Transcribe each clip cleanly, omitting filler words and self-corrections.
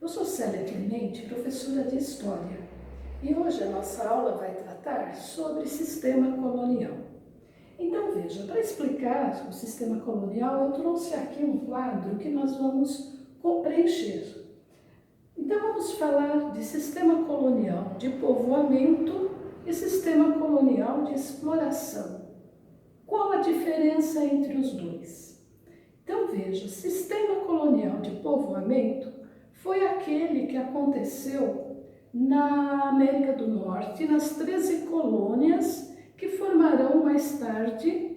Eu sou Célia Clemente, professora de História, e hoje a nossa aula vai tratar sobre sistema colonial. Então veja, para explicar o sistema colonial, eu trouxe aqui um quadro que nós vamos preencher. Então vamos falar de sistema colonial de povoamento e sistema colonial de exploração. Qual a diferença entre os dois? Então veja, sistema colonial de povoamento foi aquele que aconteceu na América do Norte, nas 13 colônias que formarão mais tarde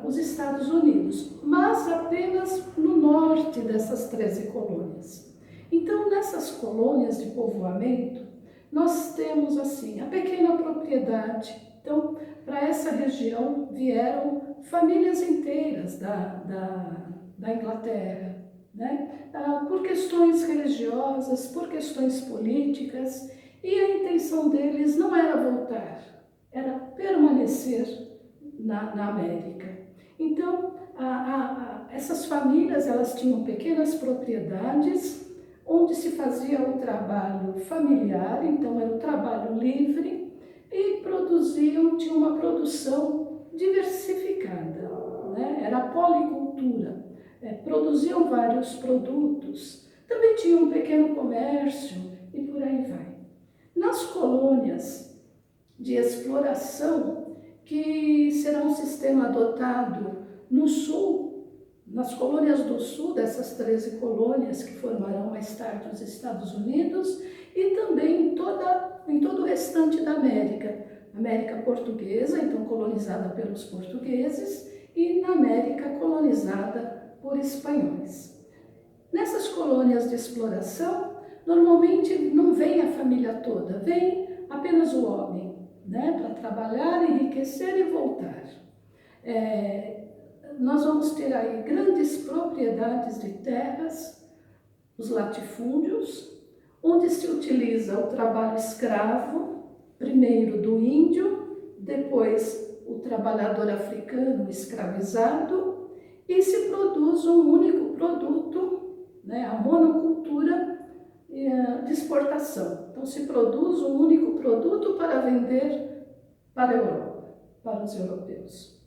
os Estados Unidos, mas apenas no norte dessas 13 colônias. Então, nessas colônias de povoamento, nós temos assim a pequena propriedade. Então, para essa região vieram famílias inteiras da Inglaterra, né? Por questões religiosas, por questões políticas, e a intenção deles não era voltar, era permanecer na América. Então, essas famílias elas tinham pequenas propriedades onde se fazia o trabalho familiar, então era o trabalho livre, e tinham uma produção diversificada, né? Era a policultura. Produziam vários produtos, também tinham um pequeno comércio e por aí vai. Nas colônias de exploração, que será um sistema adotado no sul, nas colônias do sul, dessas 13 colônias que formarão mais tarde os Estados Unidos, e também em todo o restante da América portuguesa, então colonizada pelos portugueses, e na América colonizada por espanhóis. Nessas colônias de exploração, normalmente não vem a família toda, vem apenas o homem, né, para trabalhar, enriquecer e voltar. Nós vamos ter aí grandes propriedades de terras, os latifúndios, onde se utiliza o trabalho escravo, primeiro do índio, depois o trabalhador africano escravizado, e se produz um único produto, né, a monocultura de exportação. Então se produz um único produto para vender para a Europa, para os europeus.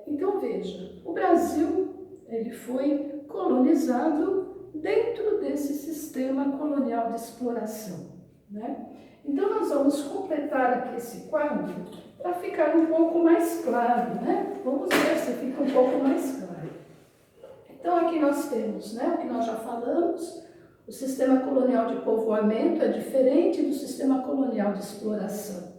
Então veja, o Brasil ele foi colonizado dentro desse sistema colonial de exploração, né? Então nós vamos completar aqui esse quadro para ficar um pouco mais claro, né? Vamos ver se fica um pouco mais claro. Então aqui nós temos, né, o que nós já falamos, o sistema colonial de povoamento é diferente do sistema colonial de exploração.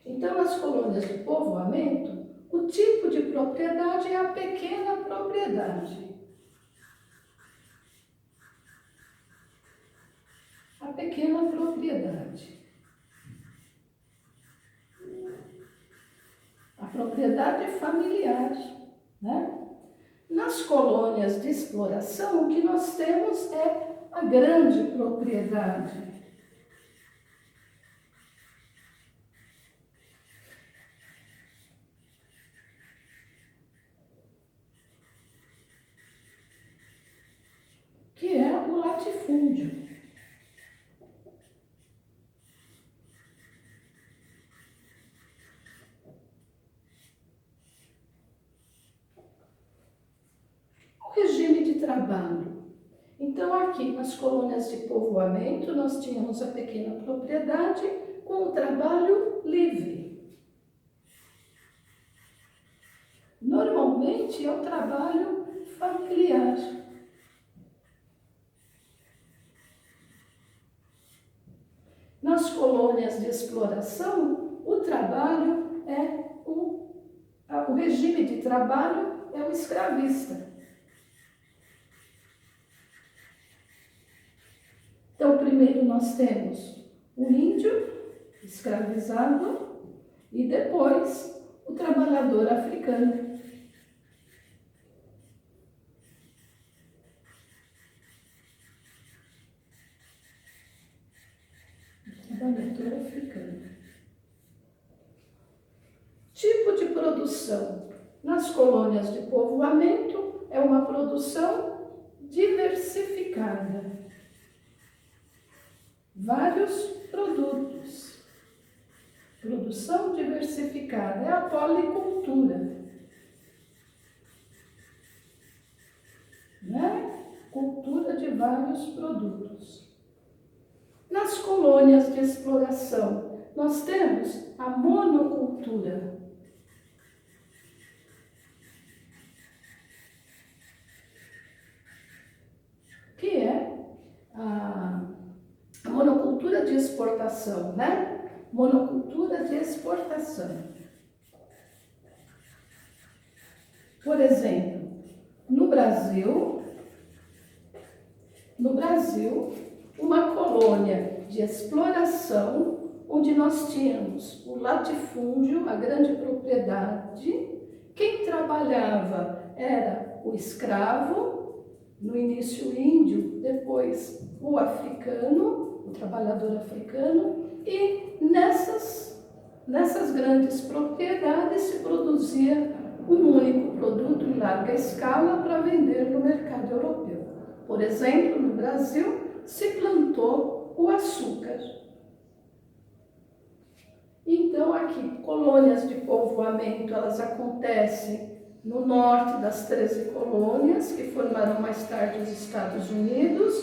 Então nas colônias de povoamento, o tipo de propriedade é a pequena propriedade. A pequena propriedade. A propriedade familiar, né? Nas colônias de exploração, o que nós temos é a grande propriedade. Que é o latifúndio. O regime de trabalho. Então, aqui nas colônias de povoamento, nós tínhamos a pequena propriedade com o trabalho livre. Normalmente é o trabalho familiar. Nas colônias de exploração, o trabalho o regime de trabalho é o escravista. Então, primeiro nós temos o índio escravizado e depois o trabalhador africano. Trabalhador africano. Tipo de produção. Nas colônias de povoamento é uma produção diversificada. vários produtos. Produção diversificada é a policultura, né? Cultura de vários produtos. Nas colônias de exploração, nós temos a monocultura. Que é a monocultura de exportação, né? Monocultura de exportação. Por exemplo, no Brasil, uma colônia de exploração, onde nós tínhamos o latifúndio, a grande propriedade. Quem trabalhava era o escravo, no início o índio, depois o africano, o trabalhador africano, e nessas grandes propriedades se produzia um único produto em larga escala para vender no mercado europeu. Por exemplo, no Brasil, se plantou o açúcar. Então, aqui, colônias de povoamento, elas acontecem no norte das 13 colônias, que formarão mais tarde os Estados Unidos,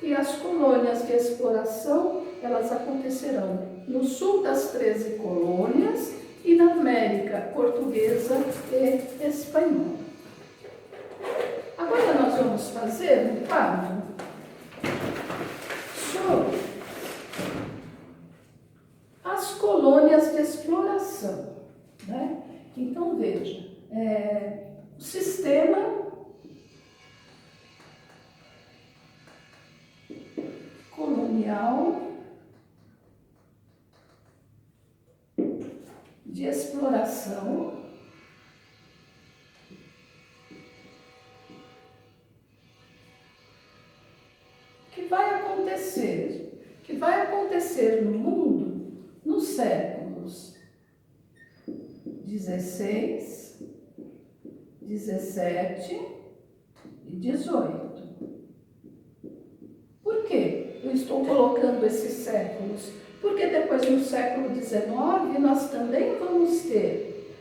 e as colônias de exploração, elas acontecerão no sul das 13 colônias e na América portuguesa e espanhola. Agora nós vamos fazer um quadro sobre as colônias de exploração, né? Então, veja, o sistema colonial de exploração que vai acontecer no mundo nos séculos 16, 17 e 18. Por que eu estou colocando esses séculos? Porque depois, no século XIX, nós também vamos ter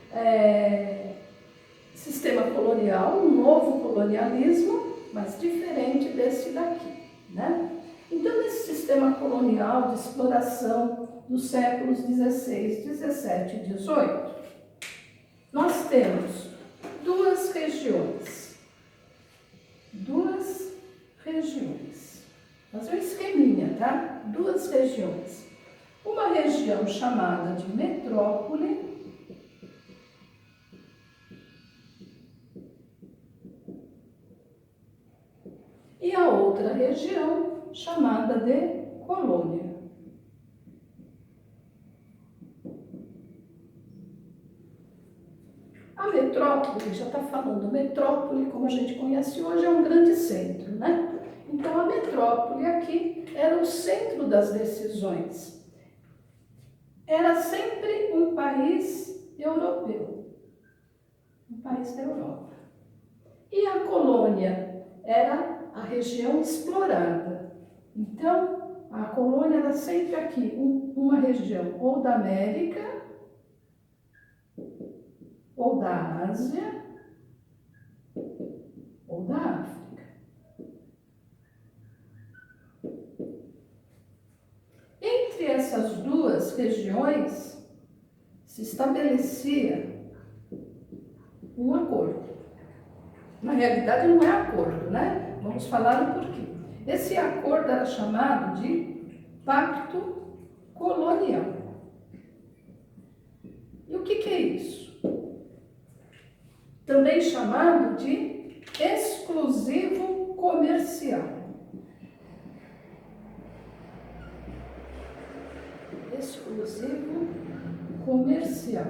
sistema colonial, um novo colonialismo, mas diferente desse daqui, né? Então, nesse sistema colonial de exploração dos séculos 16, 17 e 18, nós temos duas regiões. Fazer um esqueminha, tá? Duas regiões. Uma região chamada de metrópole e a outra região chamada de colônia. A metrópole, já está falando, metrópole, como a gente conhece hoje, é um grande centro, né? Então, a metrópole aqui era o centro das decisões. Era sempre um país europeu, um país da Europa. E a colônia era a região explorada. Então, a colônia era sempre aqui, uma região ou da América, ou da Ásia, ou da África. Entre essas duas regiões se estabelecia um acordo. Na realidade não é acordo, né? Vamos falar o porquê. Esse acordo era chamado de Pacto Colonial. E o que é isso? Também chamado de exclusivo comercial. Exclusivo comercial.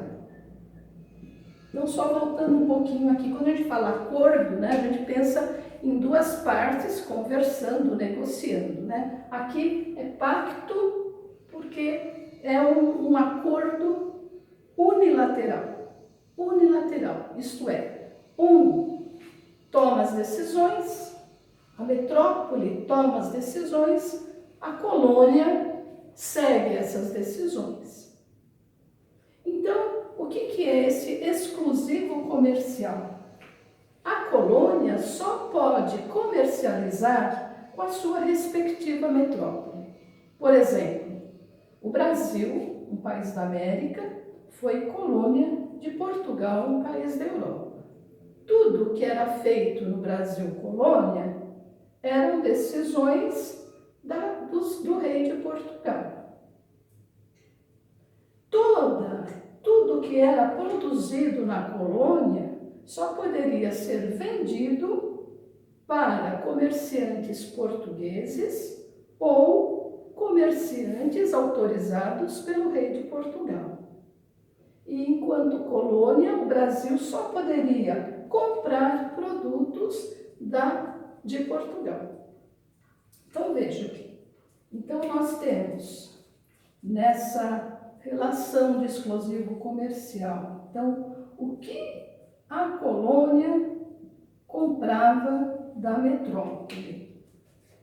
Então, só voltando um pouquinho aqui, quando a gente fala acordo, né, a gente pensa em duas partes conversando, negociando, né? Aqui é pacto porque é um acordo unilateral. Unilateral, isto é, um toma as decisões, a metrópole toma as decisões, a colônia segue essas decisões. Então, o que é esse exclusivo comercial? A colônia só pode comercializar com a sua respectiva metrópole. Por exemplo, o Brasil, um país da América, foi colônia de Portugal, um país da Europa. Tudo que era feito no Brasil colônia eram decisões do rei de Portugal. Tudo que era produzido na colônia só poderia ser vendido para comerciantes portugueses ou comerciantes autorizados pelo rei de Portugal. E enquanto colônia, o Brasil só poderia comprar produtos de Portugal. Então veja aqui. Então nós temos nessa relação de exclusivo comercial. Então, o que a colônia comprava da metrópole?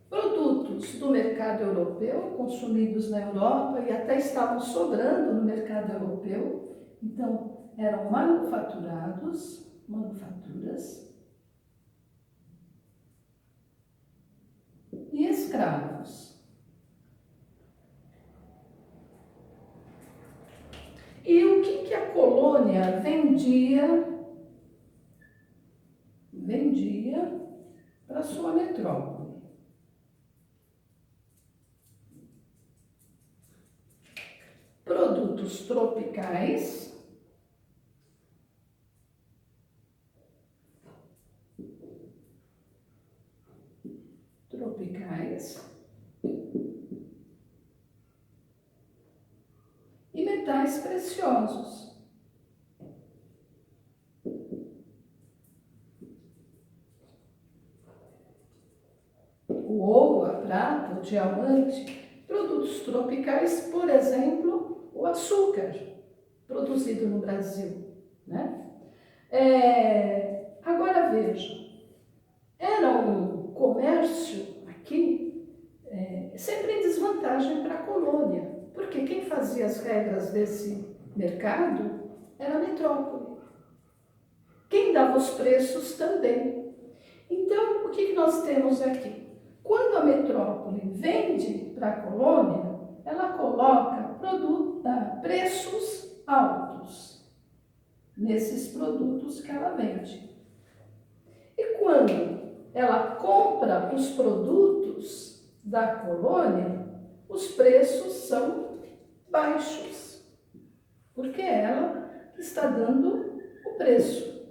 Produtos do mercado europeu, consumidos na Europa e até estavam sobrando no mercado europeu. Então, eram manufaturas, e escravos. E o que a colônia vendia para sua metrópole? Produtos tropicais, e metais preciosos. O ouro, a prata, o diamante, produtos tropicais, por exemplo, o açúcar, produzido no Brasil, né? Agora veja, era um comércio aqui sempre em desvantagem para a colônia, porque quem fazia as regras desse mercado era a metrópole. Quem dava os preços também. Então, o que nós temos aqui? Quando a metrópole vende para a colônia, ela coloca preços altos nesses produtos que ela vende. E quando ela compra os produtos da colônia, os preços são baixos, porque ela está dando o preço.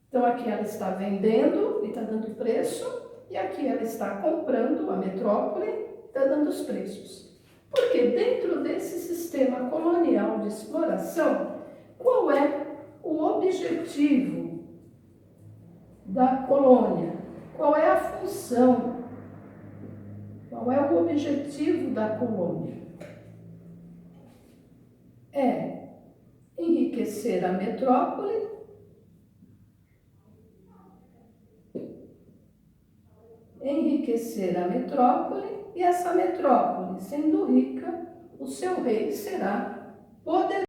Então, aqui ela está vendendo e está dando preço, e aqui ela está comprando, a metrópole, está dando os preços. Porque dentro desse sistema colonial de exploração, qual é o objetivo da colônia? Qual é a função? Qual é o objetivo da colônia? É enriquecer a metrópole e essa metrópole, sendo rica, o seu rei será poderoso.